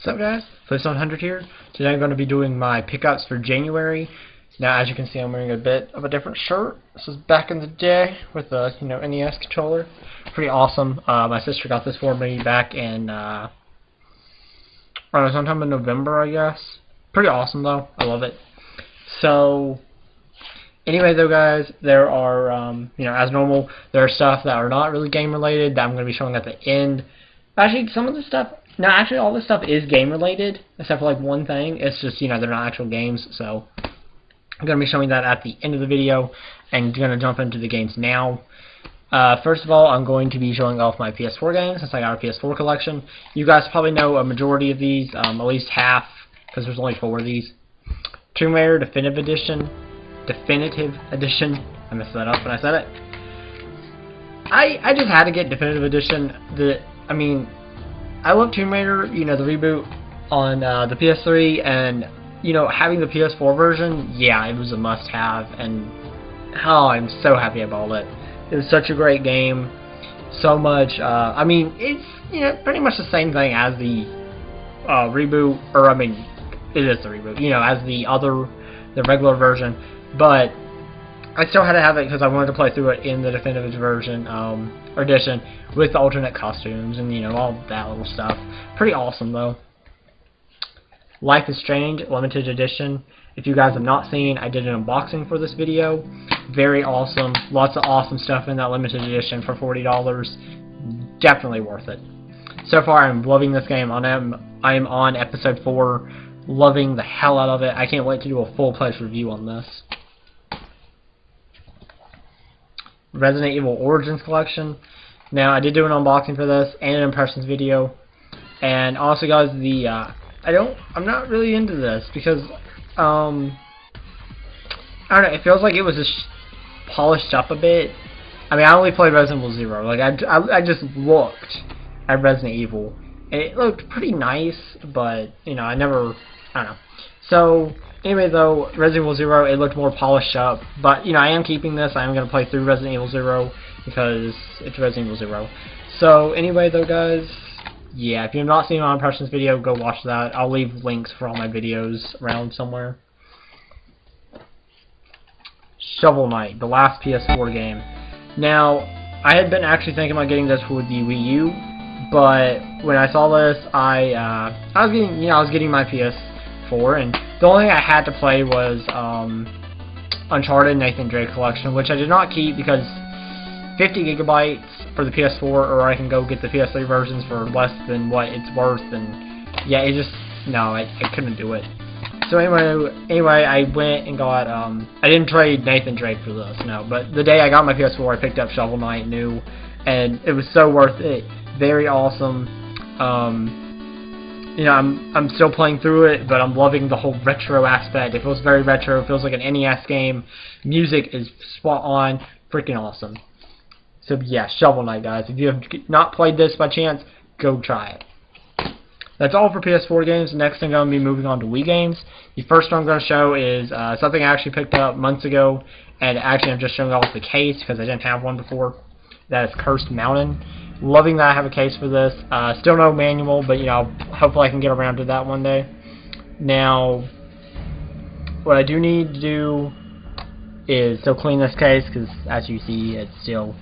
What's up, guys? Floopes900's here. Today I'm going to be doing my pickups for January. Now, as you can see, I'm wearing a bit of a different shirt. This is back in the day with the NES controller. Pretty awesome. My sister got this for me back in sometime in November, I guess. Pretty awesome though. I love it. So anyway, though, guys, there are as normal, there are stuff that are not really game related that I'm going to be showing at the end. Actually, some of the stuff. No, actually, all this stuff is game-related, except for, like, one thing. It's just, they're not actual games, so I'm going to be showing that at the end of the video, and going to jump into the games now. First of all, I'm going to be showing off my PS4 games, since I got a PS4 collection. You guys probably know a majority of these, at least half, because there's only 4 of these. Tomb Raider Definitive Edition. I messed that up when I said it. I just had to get Definitive Edition. I love Tomb Raider, the reboot on the PS3, and, having the PS4 version, yeah, it was a must-have, and, oh, I'm so happy I bought it. It was such a great game, so much, it's, pretty much the same thing as the reboot, or, it is the reboot, as the regular version, but I still had to have it because I wanted to play through it in the definitive version, edition, with the alternate costumes and, all that little stuff. Pretty awesome, though. Life is Strange, limited edition. If you guys have not seen, I did an unboxing for this video. Very awesome. Lots of awesome stuff in that limited edition for $40. Definitely worth it. So far, I'm loving this game. I am on episode 4. Loving the hell out of it. I can't wait to do a full-fledged review on this. Resident Evil Origins Collection. Now, I did do an unboxing for this and an impressions video, and also, guys, I'm not really into this because I don't know, it feels like it was just polished up a bit. I only played Resident Evil 0. Like, I just looked at Resident Evil, and it looked pretty nice, but I don't know. So anyway, though, Resident Evil 0, it looked more polished up, but, I am keeping this. I am going to play through Resident Evil 0, because it's Resident Evil 0. So, anyway, though, guys, yeah, if you have not seen my impressions video, go watch that. I'll leave links for all my videos around somewhere. Shovel Knight, the last PS4 game. Now, I had been actually thinking about getting this for the Wii U, but when I saw this, I was getting my PS4, and the only thing I had to play was Uncharted Nathan Drake Collection, which I did not keep because 50 gigabytes for the PS4, or I can go get the PS3 versions for less than what it's worth, and yeah, I couldn't do it. So anyway, I went and got, I didn't trade Nathan Drake for this, no, but the day I got my PS4, I picked up Shovel Knight new, and it was so worth it. Very awesome. I'm still playing through it, but I'm loving the whole retro aspect. It feels very retro. It feels like an NES game. Music is spot on. Freaking awesome. So, yeah, Shovel Knight, guys. If you have not played this by chance, go try it. That's all for PS4 games. Next thing, I'm going to be moving on to Wii games. The first one I'm going to show is something I actually picked up months ago, and actually I'm just showing off the case because I didn't have one before. That is Cursed Mountain. Loving that I have a case for this. Still no manual, but hopefully I can get around to that one day. Now, what I do need to do is still clean this case because, as you see, it's still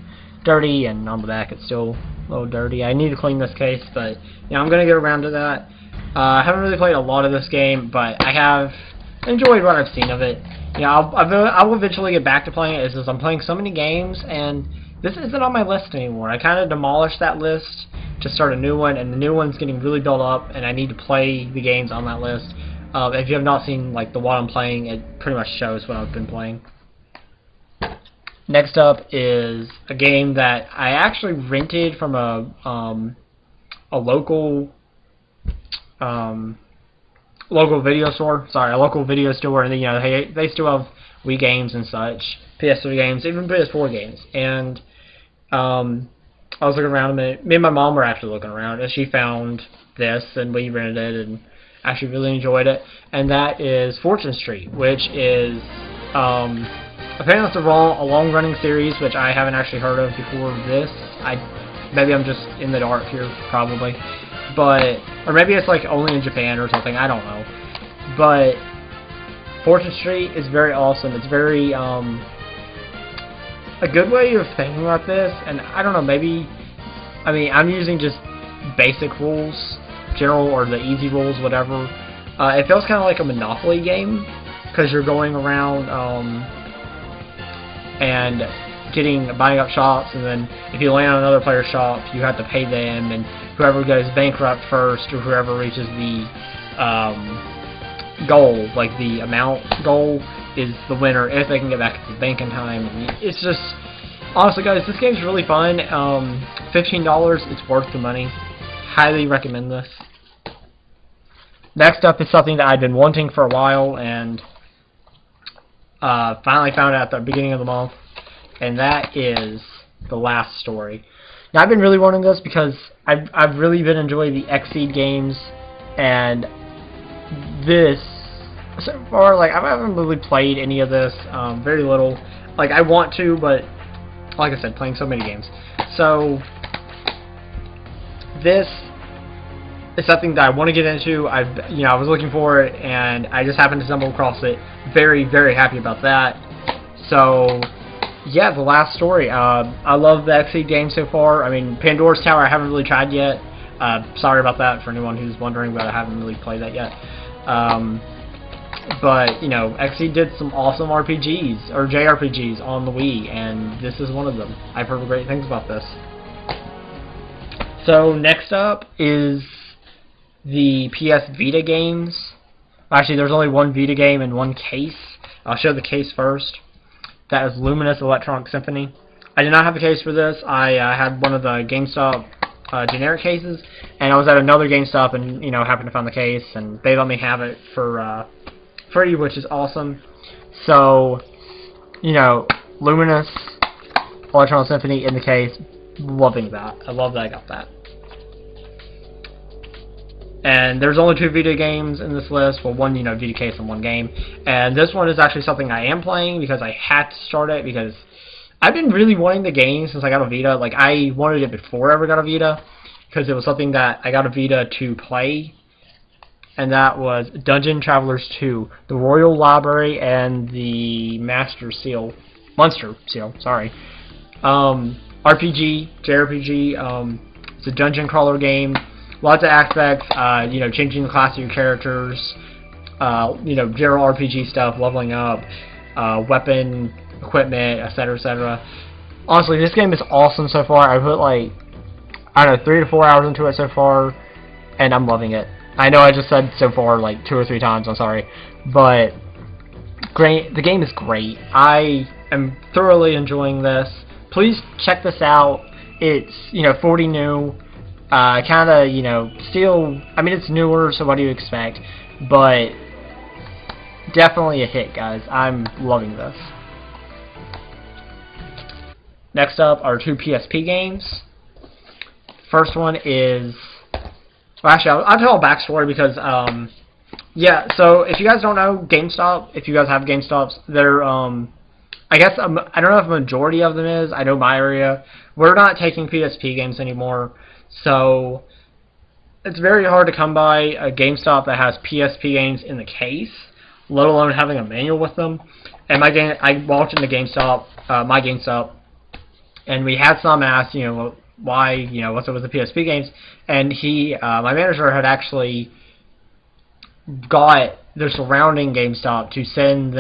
dirty, and on the back it's still a little dirty. I need to clean this case, but I'm gonna get around to that. I haven't really played a lot of this game, but I have enjoyed what I've seen of it. I will eventually get back to playing it. It's just I'm playing so many games, and this isn't on my list anymore. I kind of demolished that list to start a new one, and the new one's getting really built up, and I need to play the games on that list. If you have not seen the what I'm playing, it pretty much shows what I've been playing. Next up is a game that I actually rented from a local video store. Sorry, a local video store, and they still have Wii games and such, PS3 games, even PS4 games, and I was looking around a minute. Me and my mom were actually looking around, and she found this, and we rented it, and actually really enjoyed it. And that is Fortune Street, which is apparently it's a long-running series, which I haven't actually heard of before this. Maybe I'm just in the dark here, probably. but or maybe it's like only in Japan or something. I don't know. But Fortune Street is very awesome. It's very a good way of thinking about this, and I don't know. Maybe I mean I'm using just basic rules, general or the easy rules, whatever. It feels kind of like a Monopoly game because you're going around and buying up shops, and then if you land on another player's shop, you have to pay them, and whoever goes bankrupt first or whoever reaches the goal, like the amount goal, is the winner if they can get back to the bank in time. And it's just, honestly guys, this game's really fun. $15, it's worth the money. Highly recommend this. Next up is something that I've been wanting for a while, and finally found out at the beginning of the month, and that is The Last Story. Now, I've been really wanting this because I've really been enjoying the Xseed games, and this, so far, like, I haven't really played any of this, very little. Like, I want to, but, like I said, playing so many games. So, this is something that I want to get into. I was looking for it, and I just happened to stumble across it. Very, very happy about that. So, yeah, The Last Story. I love the Xseed game so far. I mean, Pandora's Tower I haven't really tried yet. Sorry about that for anyone who's wondering, but I haven't really played that yet. But, you know, Xseed did some awesome RPGs, or JRPGs, on the Wii, and this is one of them. I've heard great things about this. So, next up is the PS Vita games. Actually, there's only one Vita game and one case. I'll show the case first. That is Luminous Electronic Symphony. I did not have a case for this. I had one of the GameStop generic cases, and I was at another GameStop and, you know, happened to find the case, and they let me have it for free, which is awesome. So, you know, Luminous Electronic Symphony in the case, loving that. I love that I got that. And there's only 2 Vita games in this list. Well, one, you know, Vita case and one game. And this one is actually something I am playing because I had to start it because I've been really wanting the game since I got a Vita. Like, I wanted it before I ever got a Vita because it was something that I got a Vita to play. And that was Dungeon Travelers 2, the Royal Library and the Monster Seal, sorry. RPG, JRPG, it's a dungeon crawler game. Lots of aspects, you know, changing the class of your characters, you know, general RPG stuff, leveling up, weapon, equipment, etc., etc. Honestly, this game is awesome so far. I put, like, I don't know, 3 to 4 hours into it so far, and I'm loving it. I know I just said so far, like, 2 or 3 times, I'm sorry, but great. The game is great. I am thoroughly enjoying this. Please check this out. It's, you know, 40 new. Kind of, you know, still, I mean, it's newer, so what do you expect? But definitely a hit, guys. I'm loving this. Next up are 2 PSP games. First one is, well, actually, I'll tell a backstory because, yeah, so if you guys don't know GameStop, if you guys have GameStops, they're, I guess, I don't know if a majority of them is. I know my area, we're not taking PSP games anymore. So, it's very hard to come by a GameStop that has PSP games in the case, let alone having a manual with them. And I walked into GameStop, my GameStop, and we had some ask, you know, why, you know, what's up with the PSP games, and my manager had actually got the surrounding GameStop to send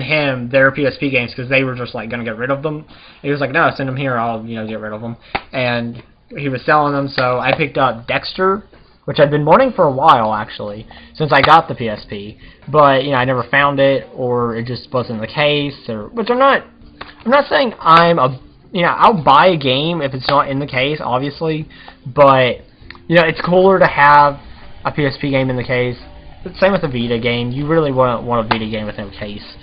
him their PSP games because they were just, like, going to get rid of them. And he was like, no, send them here, I'll, you know, get rid of them. And he was selling them, so I picked up Dexter, which I've been wanting for a while, actually, since I got the PSP. But, you know, I never found it, or it just wasn't the case, or, which I'm not saying you know, I'll buy a game if it's not in the case, obviously, but, you know, it's cooler to have a PSP game in the case. Same with a Vita game. You really want a Vita game within a case.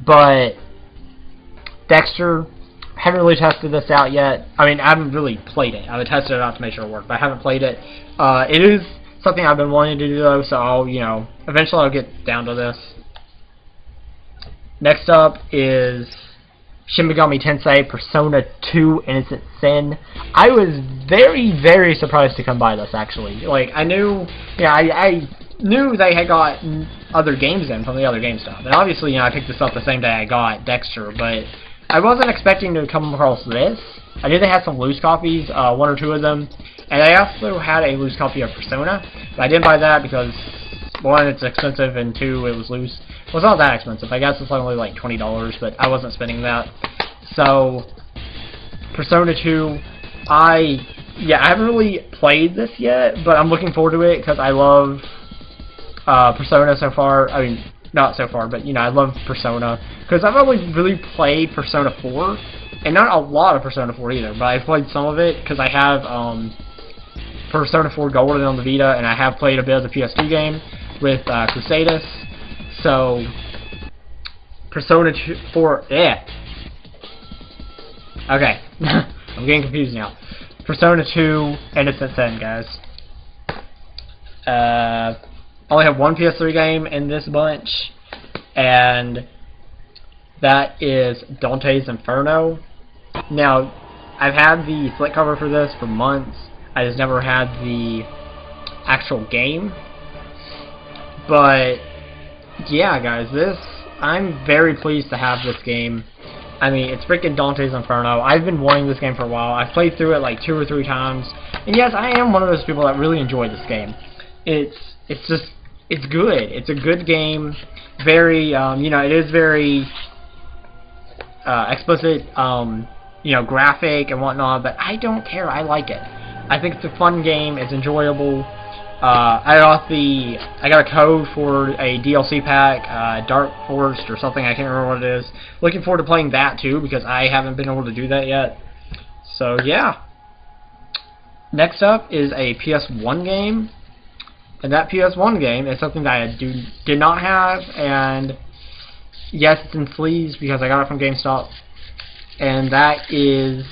But Dexter, haven't really tested this out yet. I mean, I haven't really played it. I've tested it out to make sure it worked, but I haven't played it. It is something I've been wanting to do, though, so I'll, you know, eventually I'll get down to this. Next up is Shin Megami Tensei, Persona 2, Innocent Sin. I was very, very surprised to come by this, actually. Like, I knew, yeah, I knew they had got other games in from the other GameStop. And obviously, I picked this up the same day I got Dexter, but I wasn't expecting to come across this. I knew they had some loose copies, 1 or 2 of them, and I also had a loose copy of Persona, but I didn't buy that because, 1, it's expensive, and 2, it was loose. Well, it's not that expensive. I guess it's only like $20, but I wasn't spending that. So, Persona 2, I haven't really played this yet, but I'm looking forward to it because I love Persona so far. I mean, not so far, but I love Persona because I've only really played Persona 4, and not a lot of Persona 4 either, but I've played some of it because I have Persona 4 Golden on the Vita, and I have played a bit of the PS2 game with Crusadus. So, Persona 4, yeah. Okay, I'm getting confused now. Persona 2, Innocent Sin, guys. I only have 1 PS3 game in this bunch, and that is Dantes Inferno. Now, I've had the split cover for this for months. I just never had the actual game. But yeah, guys, I'm very pleased to have this game. I mean, it's freaking Dantes Inferno. I've been wanting this game for a while. I've played through it like 2 or 3 times. And yes, I am one of those people that really enjoy this game. It's good. It's a good game. Very, it is very explicit, graphic and whatnot, but I don't care. I like it. I think it's a fun game. It's enjoyable. I got a code for a DLC pack, Dark Forest or something. I can't remember what it is. Looking forward to playing that too because I haven't been able to do that yet. So yeah. Next up is a PS1 game, and that PS1 game is something that I did not have, and yes, it's in sleeves because I got it from GameStop, and that is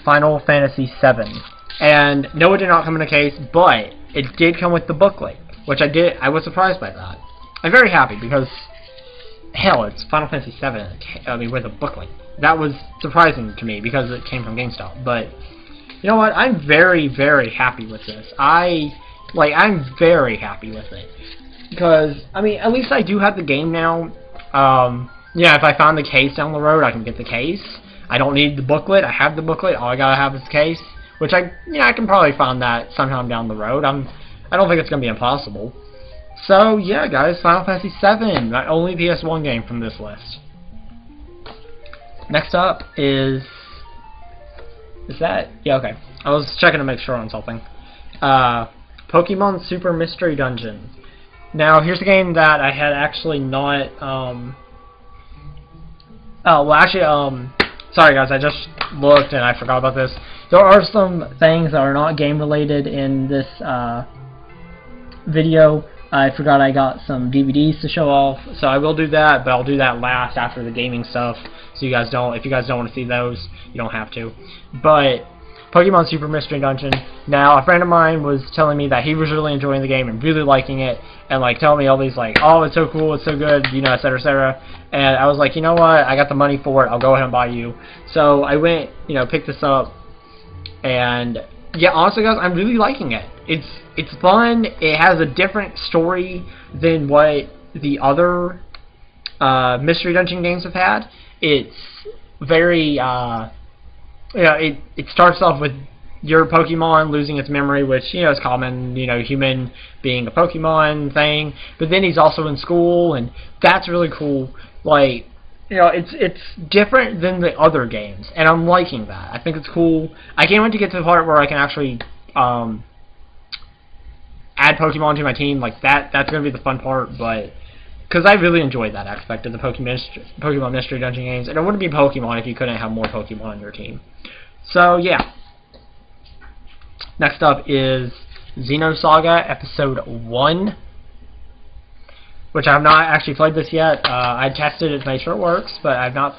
Final Fantasy VII. And no, it did not come in a case, but it did come with the booklet, which I was surprised by that. I'm very happy because, hell, it's Final Fantasy VII, with a booklet. That was surprising to me because it came from GameStop. But, you know what, I'm very, very happy with this. I'm very happy with it. Because, I mean, at least I do have the game now. If I find the case down the road, I can get the case. I don't need the booklet. I have the booklet. All I gotta have is the case. Which I can probably find that sometime down the road. I don't think it's gonna be impossible. So yeah, guys, Final Fantasy VII, my only PS1 game from this list. Next up is that? Yeah, okay. I was checking to make sure on something. Pokemon Super Mystery Dungeon. Now here's a game that I had actually not. Sorry guys, I just looked and I forgot about this. There are some things that are not game related in this video. I forgot I got some DVDs to show off, so I will do that, but I'll do that last after the gaming stuff. So if you guys don't want to see those, you don't have to. But Pokemon Super Mystery Dungeon. Now, a friend of mine was telling me that he was really enjoying the game and really liking it, and like telling me all these like, oh, it's so cool, it's so good, etc., etc. And I was like, you know what? I got the money for it. I'll go ahead and buy you. So I went, picked this up, and yeah, honestly, guys, I'm really liking it. It's fun. It has a different story than what the other Mystery Dungeon games have had. It's very it starts off with your Pokemon losing its memory, which, is common, human being a Pokemon thing. But then he's also in school, and that's really cool. Like, it's different than the other games, and I'm liking that. I think it's cool. I can't wait to get to the part where I can actually add Pokemon to my team. Like, that's going to be the fun part, but because I really enjoyed that aspect of the Pokemon Mystery Dungeon games, and it wouldn't be Pokemon if you couldn't have more Pokemon on your team. So, yeah. Next up is Xenosaga Episode 1, which I have not actually played this yet. I tested it to make sure it works, but I have not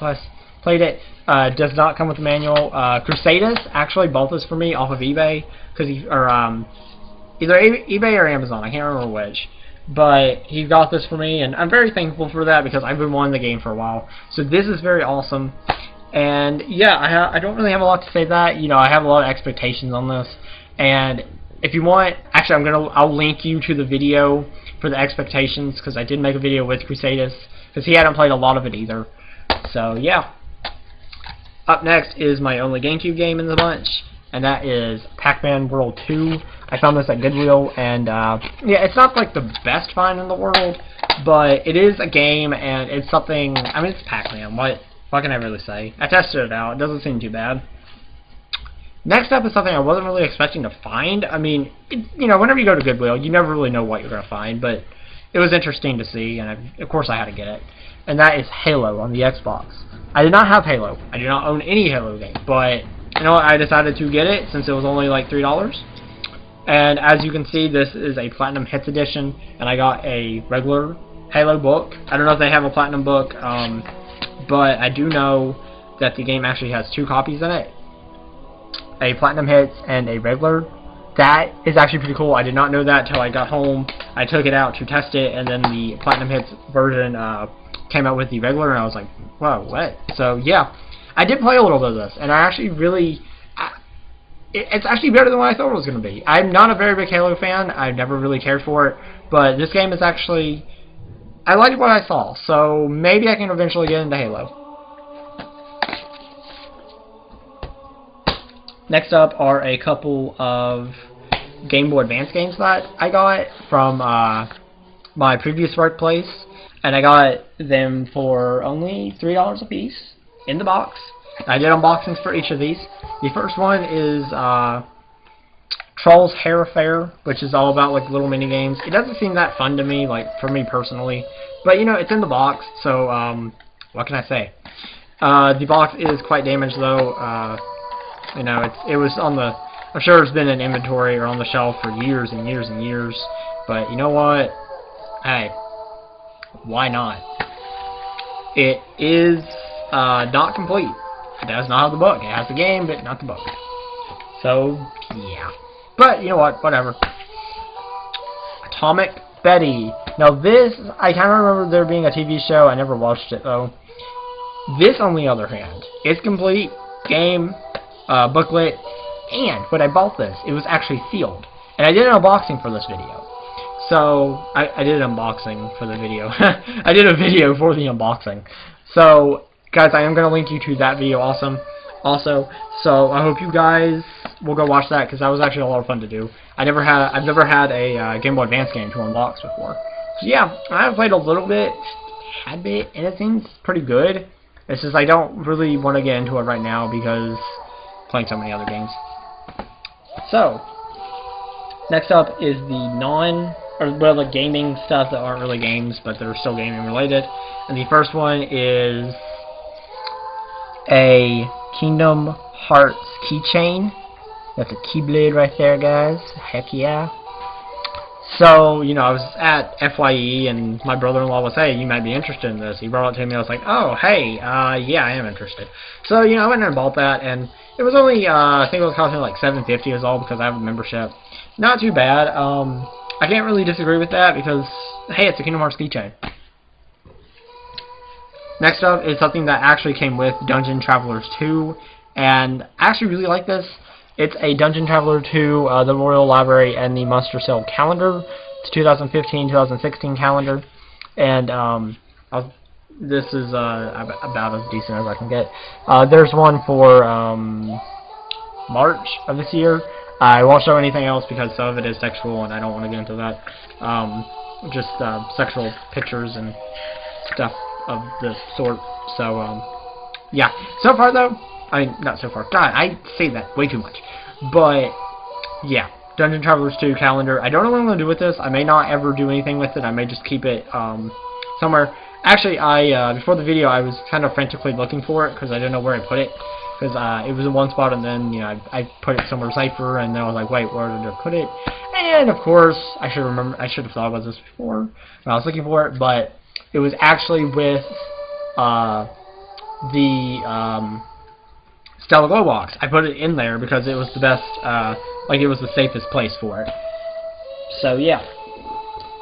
played it. It does not come with a manual. Crusadus actually bought this for me off of eBay, either eBay or Amazon, I can't remember which. But he got this for me, and I'm very thankful for that because I've been wanting the game for a while. So this is very awesome. And yeah, I don't really have a lot to say that. You know, I have a lot of expectations on this, and if you want, actually, I'll link you to the video for the expectations, because I did make a video with Crusadus, because he hadn't played a lot of it either. So yeah. Up next is my only GameCube game in the bunch, and that is Pac-Man World 2. I found this at Goodwill, and yeah, it's not like the best find in the world, but it is a game, and it's something. I mean, it's Pac-Man. What can I really say? I tested it out. It doesn't seem too bad. Next up is something I wasn't really expecting to find. I mean, you know, whenever you go to Goodwill, you never really know what you're going to find, but it was interesting to see, and of course I had to get it. And that is Halo on the Xbox. I did not have Halo. I do not own any Halo game, but you know what? I decided to get it since it was only like $3. And as you can see, this is a Platinum Hits edition, and I got a regular Halo book. I don't know if they have a Platinum book, but I do know that the game actually has 2 copies in it. A Platinum Hits and a regular. That is actually pretty cool. I did not know that till I got home. I took it out to test it, and then the Platinum Hits version came out with the regular, and I was like, whoa, what? So yeah, I did play a little bit of this, and I actually really, it's actually better than what I thought it was going to be. I'm not a very big Halo fan. I've never really cared for it, but this game is actually, I liked what I saw, so maybe I can eventually get into Halo. Next up are a couple of Game Boy Advance games that I got from my previous workplace, and I got them for only $3 a piece in the box. I did unboxings for each of these. The first one is Trolls Hair Affair, which is all about like little mini games. It doesn't seem that fun to me, like for me personally, but you know, it's in the box, so what can I say? The box is quite damaged though. You know, it was on the, I'm sure it's been in inventory or on the shelf for years and years and years, but you know what? Hey, why not? It is not complete. It does not have the book. It has the game, but not the book. So, yeah. But, you know what? Whatever. Atomic Betty. Now this, I kind of remember there being a TV show. I never watched it, though. This, on the other hand, is complete. Game, booklet, and when I bought this, it was actually sealed. And I did an unboxing for this video. So, I did an unboxing for the video. I did a video for the unboxing. So, guys, I am going to link you to that video also. So, I hope you guys will go watch that, because that was actually a lot of fun to do. I've never had a Game Boy Advance game to unbox before. So, yeah, I have played a little bit, tad bit, and it seems pretty good. It's just I don't really want to get into it right now, because I'm playing so many other games. So, next up is the gaming stuff that aren't really games, but they're still gaming related. And the first one is a Kingdom Hearts keychain. That's a Keyblade right there, guys. Heck yeah. So, you know, I was at FYE, and my brother-in-law was, hey, you might be interested in this. He brought it to me. I was like, oh, hey, yeah, I am interested. So, you know, I went and bought that, and it was only, I think it was costing like $7.50 is all, because I have a membership. Not too bad. I can't really disagree with that, because, hey, it's a Kingdom Hearts keychain. Next up is something that actually came with Dungeon Travelers 2, and I actually really like this. It's a Dungeon Traveler 2, the Royal Library, and the Monster Sale calendar. It's 2015-2016 calendar, and this is about as decent as I can get. There's one for March of this year. I won't show anything else because some of it is sexual, and I don't want to get into that. Just sexual pictures and stuff of the sort. So, yeah. So far, though, I mean, not so far. God, I say that way too much. But, yeah. Dungeon Travelers 2 calendar. I don't know what I'm going to do with this. I may not ever do anything with it. I may just keep it somewhere. Actually, before the video, I was kind of frantically looking for it because I didn't know where I put it. Because it was in one spot, and then, you know, I put it somewhere safer, and then I was like, wait, where did I put it? And, of course, I should have thought about this before when I was looking for it, but it was actually with the Stella Glow box. I put it in there because it was the best, like it was the safest place for it. So, yeah.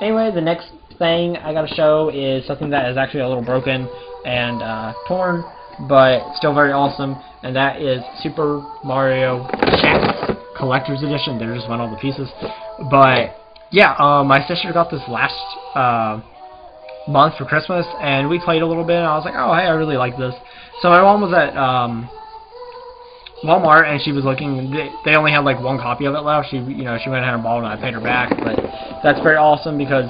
Anyway, the next thing I gotta show is something that is actually a little broken and torn. but still very awesome. And that is Super Mario Cats Collector's Edition. They just went all the pieces. But yeah, my sister got this last month for Christmas, and we played a little bit, and I was like, oh hey, I really like this. So my mom was at Walmart, and she was looking. They only had like one copy of it left. She went ahead and bought it, and I paid her back. But that's very awesome because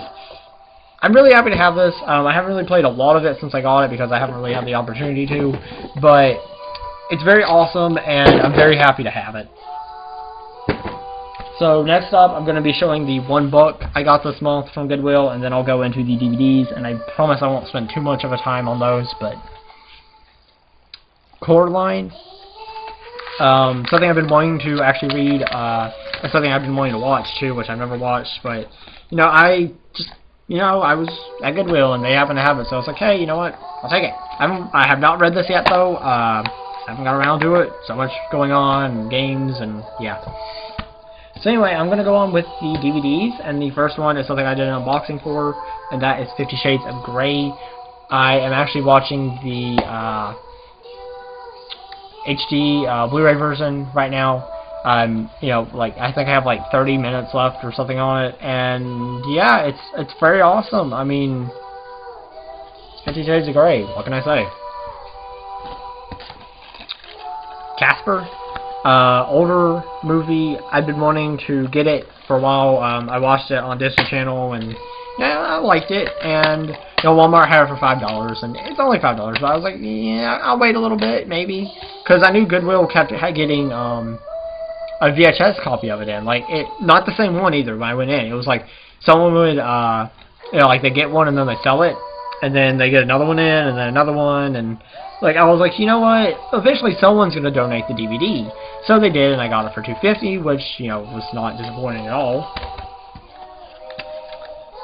I'm really happy to have this. I haven't really played a lot of it since I got it because I haven't really had the opportunity to. But it's very awesome, and I'm very happy to have it. So next up, I'm going to be showing the one book I got this month from Goodwill, and then I'll go into the DVDs. And I promise I won't spend too much of a time on those. But Coraline. Something I've been wanting to actually read, and something I've been wanting to watch too, which I've never watched. But I was at Goodwill and they happened to have it, so I was like, hey, you know what? I'll take it. I have not read this yet though. I haven't got around to it. So much going on, and games, and yeah. So anyway, I'm gonna go on with the DVDs, and the first one is something I did an unboxing for, and that is 50 Shades of Grey. I am actually watching the HD Blu-ray version right now. I think I have like 30 minutes left or something on it, and yeah, it's very awesome. I mean, 50 Shades of Grey. What can I say? Casper, older movie. I've been wanting to get it for a while. I watched it on Disney Channel, and yeah, I liked it. And Walmart had it for $5, and it's only $5. But I was like, yeah, I'll wait a little bit, maybe, because I knew Goodwill kept getting a VHS copy of it in. Like, not the same one either when I went in. It was like someone would, like they get one and then they sell it, and then they get another one in, and then another one, and like I was like, you know what? Eventually someone's gonna donate the DVD. So they did, and I got it for $2.50, which was not disappointing at all.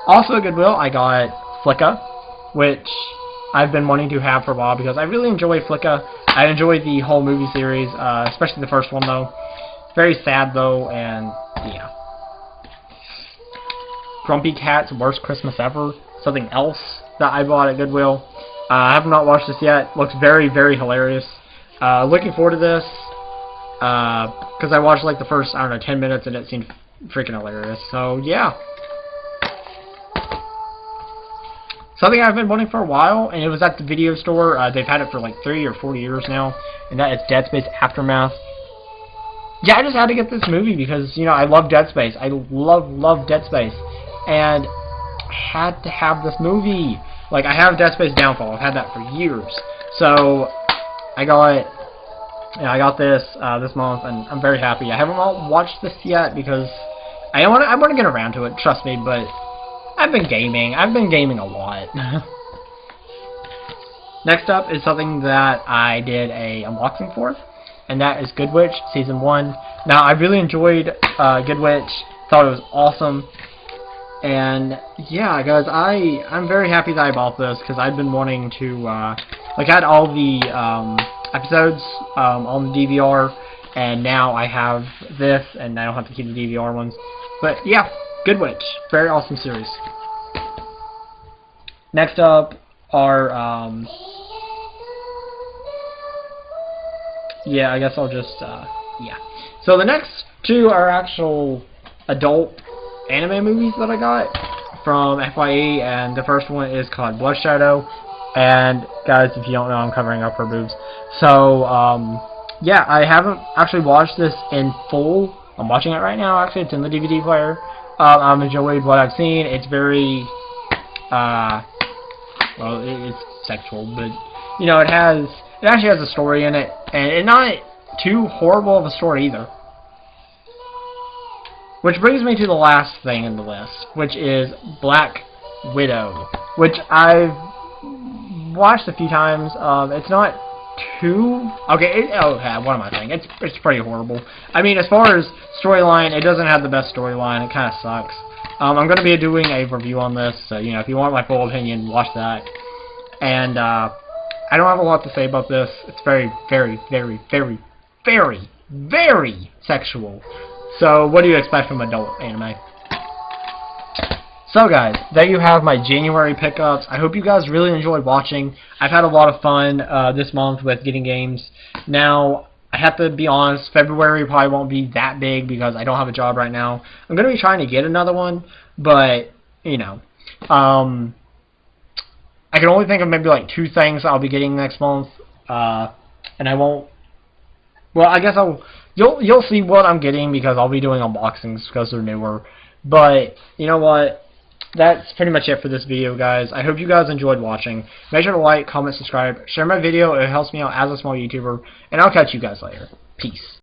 Also at Goodwill, I got Flicka, which I've been wanting to have for a while because I really enjoy Flicka. I enjoyed the whole movie series, especially the first one though. Very sad though, and yeah. Grumpy Cat's Worst Christmas Ever, something else that I bought at Goodwill. I have not watched this yet. Looks very, very hilarious. Looking forward to this because I watched like the first, 10 minutes, and it seemed freaking hilarious. So yeah. Something I've been wanting for a while, and it was at the video store. They've had it for like 3 or 4 years now, and that is Dead Space Aftermath. Yeah, I just had to get this movie because, I love Dead Space. I love Dead Space. And I had to have this movie. Like, I have Dead Space Downfall. I've had that for years. So, I got this this month, and I'm very happy. I haven't watched this yet because I want to get around to it, trust me, but I've been gaming. I've been gaming a lot. Next up is something that I did a unboxing for, and that is Good Witch Season 1. Now, I really enjoyed Good Witch. Thought it was awesome. And yeah, guys, I'm very happy that I bought this because I've been wanting to I had all the episodes on the DVR, and now I have this, and I don't have to keep the DVR ones. But yeah, Good Witch, very awesome series. Next up are yeah, I guess I'll just yeah. So the next two are actual adult anime movies that I got from FYE, and the first one is called Blood Shadow. And guys, if you don't know, I'm covering up her boobs. So yeah, I haven't actually watched this in full. I'm watching it right now. Actually, it's in the DVD player. I've enjoyed what I've seen. It's very well, it's sexual, but it actually has a story in it, and it's not too horrible of a story either. Which brings me to the last thing in the list, which is Black Widow, which I've watched a few times. It's not too okay. What am I saying? It's pretty horrible. I mean, as far as storyline, it doesn't have the best storyline. It kind of sucks. I'm going to be doing a review on this, so if you want my full opinion, watch that. And I don't have a lot to say about this. It's very, very, very, very, very, very sexual. So, what do you expect from adult anime? So guys, there you have my January pickups. I hope you guys really enjoyed watching. I've had a lot of fun this month with getting games. Now, I have to be honest, February probably won't be that big because I don't have a job right now. I'm going to be trying to get another one, but, you know, I can only think of maybe like 2 things I'll be getting next month, and I won't, well, I guess you'll see what I'm getting because I'll be doing unboxings because they're newer. But, you know what? That's pretty much it for this video, guys. I hope you guys enjoyed watching. Make sure to like, comment, subscribe, share my video. It helps me out as a small YouTuber. And I'll catch you guys later. Peace.